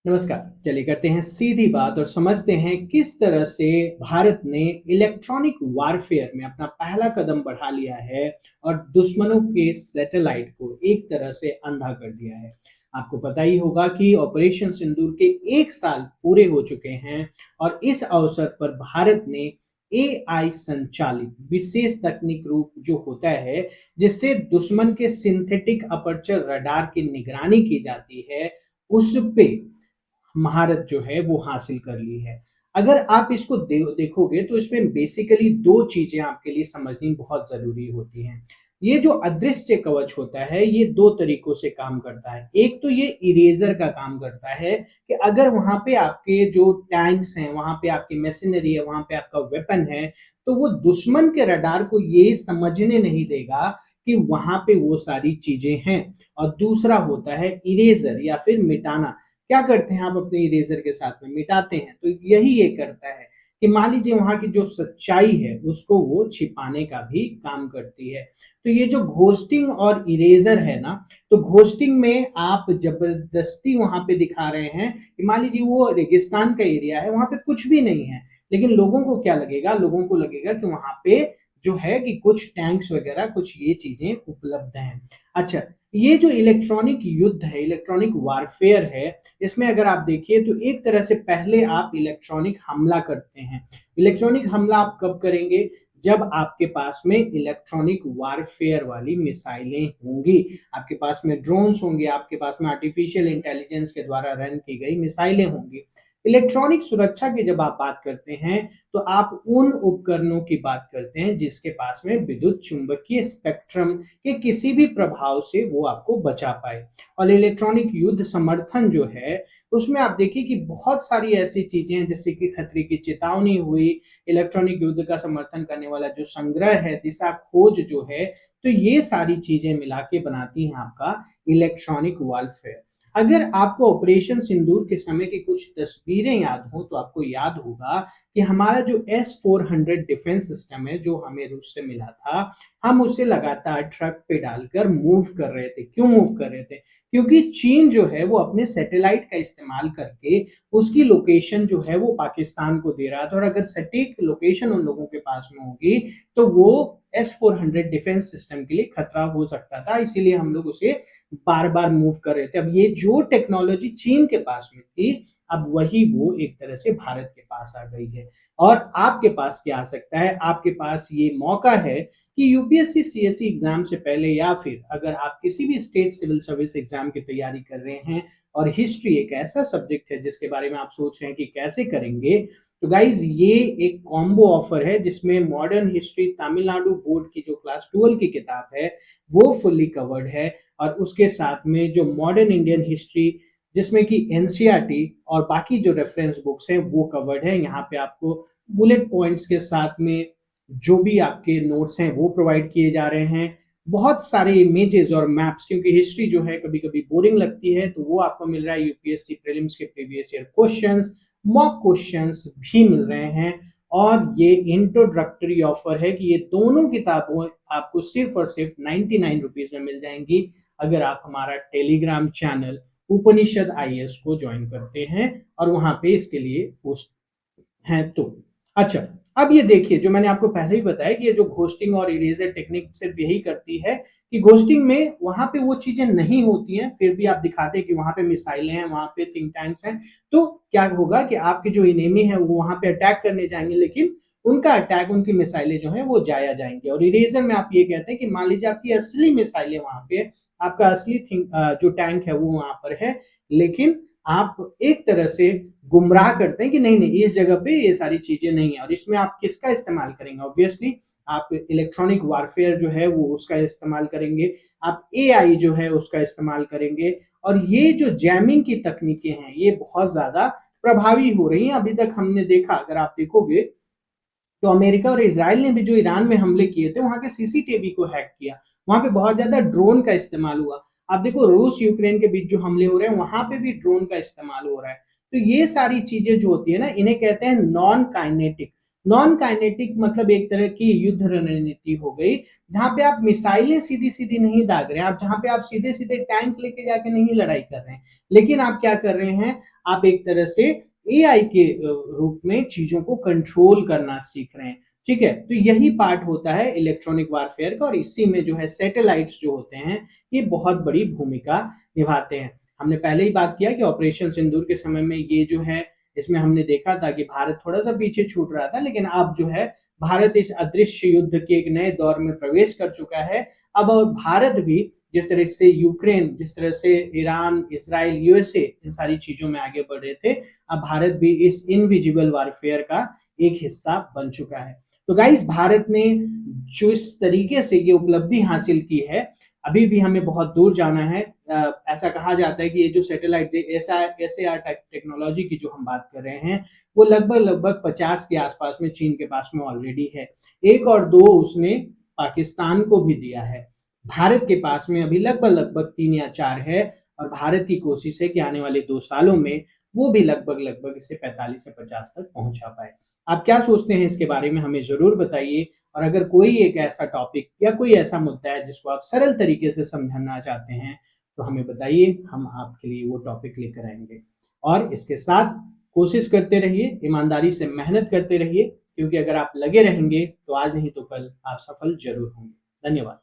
नमस्कार। चलिए करते हैं सीधी बात और समझते हैं किस तरह से भारत ने इलेक्ट्रॉनिक वारफेयर में अपना पहला कदम बढ़ा लिया है और दुश्मनों के सैटेलाइट को एक तरह से अंधा कर दिया है। आपको पता ही होगा कि ऑपरेशन सिंदूर के 1 साल पूरे हो चुके हैं और इस अवसर पर भारत ने एआई संचालित विशेष तकनीक रूप जो होता है, जिससे दुश्मन के सिंथेटिक अपर्चर रडार की निगरानी की जाती है, उस पे महारत जो है वो हासिल कर ली है। अगर आप इसको देखोगे तो इसमें बेसिकली 2 चीज़ें आपके लिए समझनी बहुत ज़रूरी होती हैं। ये जो अदृश्य कवच होता है, ये 2 तरीकों से काम करता है। एक तो ये इरेज़र का काम करता है कि अगर वहाँ पे आपके जो टैंक्स हैं, वहाँ पे आपकी मशीनरी है, वहाँ पे आपका वेपन है, तो वो दुश्मन के रडार को ये समझने नहीं देगा कि वहाँ पे वो सारी चीज़ें हैं। और दूसरा होता है इरेज़र या फिर मिटाना। क्या करते हैं आप अपने इरेज़र के साथ में? मिटाते हैं। तो यही ये करता है कि मान लीजिए वहाँ की जो सच्चाई है उसको वो छिपाने का भी काम करती है। तो ये जो घोस्टिंग और इरेज़र है ना, तो घोस्टिंग में आप ज़बरदस्ती वहाँ पे दिखा रहे हैं कि मान लीजिए वो रेगिस्तान का एरिया है, वहाँ पे कुछ भी नहीं है। लेकिन लोगों को क्या लगेगा? लोगों को लगेगा कि वहाँ पे जो है कि कुछ टैंक्स वग़ैरह कुछ ये चीज़ें उपलब्ध हैं। अच्छा, ये जो इलेक्ट्रॉनिक युद्ध है, इलेक्ट्रॉनिक वारफेयर है, इसमें अगर आप देखिए तो एक तरह से पहले आप इलेक्ट्रॉनिक हमला करते हैं। इलेक्ट्रॉनिक हमला आप कब करेंगे? जब आपके पास में इलेक्ट्रॉनिक वारफेयर वाली मिसाइलें होंगी, आपके पास में ड्रोन्स होंगे, आपके पास में आर्टिफिशियल इंटेलिजेंस के द्वारा रन की गई मिसाइलें होंगी। इलेक्ट्रॉनिक सुरक्षा की जब आप बात करते हैं, तो आप उन उपकरणों की बात करते हैं जिसके पास में विद्युत चुंबकीय स्पेक्ट्रम के किसी भी प्रभाव से वो आपको बचा पाए। और इलेक्ट्रॉनिक युद्ध समर्थन जो है, उसमें आप देखिए कि बहुत सारी ऐसी चीज़ें हैं जैसे कि खतरे की चेतावनी हुई, इलेक्ट्रॉनिक युद्ध का समर्थन करने वाला जो संग्रह है, दिशा खोज जो है, तो ये सारी चीज़ें मिला के बनाती हैं आपका इलेक्ट्रॉनिक वॉरफेयर। अगर आपको ऑपरेशन सिंदूर के समय की कुछ तस्वीरें याद हों, तो आपको याद होगा कि हमारा जो S-400 डिफेंस सिस्टम है, जो हमें रूस से मिला था, हम उसे लगातार ट्रक पे डालकर मूव कर रहे थे। क्यों मूव कर रहे थे? क्योंकि चीन जो है वो अपने सैटेलाइट का इस्तेमाल करके उसकी लोकेशन जो है वो पाकिस्तान को दे रहा था और अगर सटीक लोकेशन उन लोगों के पास में होगी तो वो S-400 डिफेंस सिस्टम के लिए खतरा हो सकता था, इसीलिए हम लोग उसे बार-बार मूव कर रहे थे। अब ये जो टेक्नोलॉजी चीन के पास में थी, अब वही वो एक तरह से भारत के पास आ गई है। और आपके पास क्या आ सकता है? आपके पास ये मौका है कि यूपीएससी सीएसई एग्जाम से पहले या फिर अगर आप किसी भी स्टेट सिविल सर्विस एग्जाम की तैयारी कर रहे हैं और हिस्ट्री एक ऐसा सब्जेक्ट है जिसके बारे में आप सोच रहे हैं कि कैसे करेंगे, तो गाइज ये एक कॉम्बो ऑफर है जिसमें मॉडर्न हिस्ट्री तमिलनाडु बोर्ड की जो क्लास 12 की किताब है वो फुल्ली कवर्ड है और उसके साथ में जो मॉडर्न इंडियन हिस्ट्री जिसमें कि एनसीईआरटी और बाकी जो रेफरेंस बुक्स हैं वो कवर्ड है। यहाँ पे आपको बुलेट पॉइंट्स के साथ में जो भी आपके नोट्स हैं वो प्रोवाइड किए जा रहे हैं। बहुत सारे इमेजेस और मैप्स, क्योंकि हिस्ट्री जो है कभी-कभी बोरिंग लगती है, तो वो आपको मिल रहा है। यूपीएससी प्रीलिम्स के previous year questions, mock questions भी मिल रहे हैं और ये इंट्रोडक्टरी ऑफर है कि ये दोनों किताबें आपको सिर्फ और सिर्फ 99 रुपीज में मिल जाएंगी अगर आप हमारा टेलीग्राम चैनल उपनिषद आईएएस को ज्वाइन करते हैं और वहां पे इसके लिए पोस्ट हैं तो। अच्छा, अब ये देखिए जो मैंने आपको पहले ही बताया कि ये जो घोस्टिंग और इरेजर टेक्निक सिर्फ यही करती है कि घोस्टिंग में वहां पे वो चीजें नहीं होती हैं, फिर भी आप दिखाते हैं कि वहां पे मिसाइलें हैं, वहां पे थिंक टैंक्स हैं, तो क्या होगा कि आपके जो इनेमी है वो वहां पे अटैक करने जाएंगे, लेकिन उनका अटैक, उनकी मिसाइलें जो है वो जाया जाएंगे। और इरेजर में आप ये कहते हैं कि मान लीजिए आपकी असली मिसाइलें वहां पे, आपका असली जो टैंक है वो वहां पर है, लेकिन आप एक तरह से गुमराह करते हैं कि नहीं नहीं इस जगह पे ये सारी चीजें नहीं है। और इसमें आप किसका इस्तेमाल करेंगे? ऑब्वियसली आप इलेक्ट्रॉनिक वारफेयर जो है वो उसका इस्तेमाल करेंगे, आप एआई जो है उसका इस्तेमाल करेंगे। और ये जो जैमिंग की तकनीकें हैं ये बहुत ज्यादा प्रभावी हो रही हैं। अभी तक हमने देखा, अगर आप देखोगे तो अमेरिका और इजराइल ने भी जो ईरान में हमले किए थे वहां के सीसीटीवी को हैक किया, वहां पे बहुत ज्यादा ड्रोन का इस्तेमाल हुआ। आप देखो रूस यूक्रेन के बीच जो हमले हो रहे हैं वहां पे भी ड्रोन का इस्तेमाल हो रहा है। तो ये सारी चीजें जो होती है ना, इन्हें कहते हैं नॉन काइनेटिक। नॉन काइनेटिक मतलब एक तरह की युद्ध रणनीति हो गई, जहाँ पे आप मिसाइलें सीधी-सीधी नहीं दाग रहे हैं, आप जहाँ पे आप सीधे-सीधे टैंक लेके जाके नहीं लड़ाई कर रहे हैं, लेकिन आप क्या कर रहे हैं, आप एक तरह से एआई के रूप में चीज़ों को कंट्रोल करना सीख रहे हैं, ठीक है? तो यही पार्ट होता है इलेक्ट्रॉनिक वारफेयर का और इसी में जो है सैटेलाइट्स जो होते हैं, ये बहुत बड़ी भूमिका निभाते हैं। हमने पहले ही बात किया कि ऑपरेशन सिंदूर के समय में ये जो है, इसमें हमने देखा था कि भारत थोड़ा-सा पीछे छूट रहा था, लेकिन अब जो है भारत इस अदृश्य युद्ध के एक नए दौर में प्रवेश कर चुका है। अब भारत भी जिस तरह से यूक्रेन, जिस तरह से ईरान, इज़राइल, यूएसए इन सारी चीज़ों में आगे बढ़ रहे थे, अब भारत भी इस इनविजिबल वारफेयर का एक हिस्सा बन चुका है। तो गाइस भारत ने जो इस तरीके से ये उपलब्धि हासिल की है, अभी भी हमें बहुत दूर जाना है। ऐसा कहा जाता है कि ये जो सैटेलाइट एसएआर टेक्नोलॉजी की जो हम बात कर रहे हैं, वो लगभग 50 के आसपास में चीन के पास में ऑलरेडी है। 1 और 2 उसने पाकिस्तान को भी दिया है। भारत के पास में अभी लगभग 3 या 4 है और भारत की कोशिश है कि आने वाले 2 सालों में वो भी लगभग इसे 45 से 50 तक पहुँचा पाए। आप क्या सोचते हैं इसके बारे में हमें ज़रूर बताइए और अगर कोई एक ऐसा टॉपिक या कोई ऐसा मुद्दा है जिसको आप सरल तरीके से समझना चाहते हैं, तो हमें बताइए, हम आपके लिए वो टॉपिक लेकर आएँगे। और इसके साथ कोशिश करते रहिए, ईमानदारी से मेहनत करते रहिए, क्योंकि अगर आप लगे रहेंगे, तो आज नहीं तो कल आप सफल ज़रूर होंगे। धन्यवाद।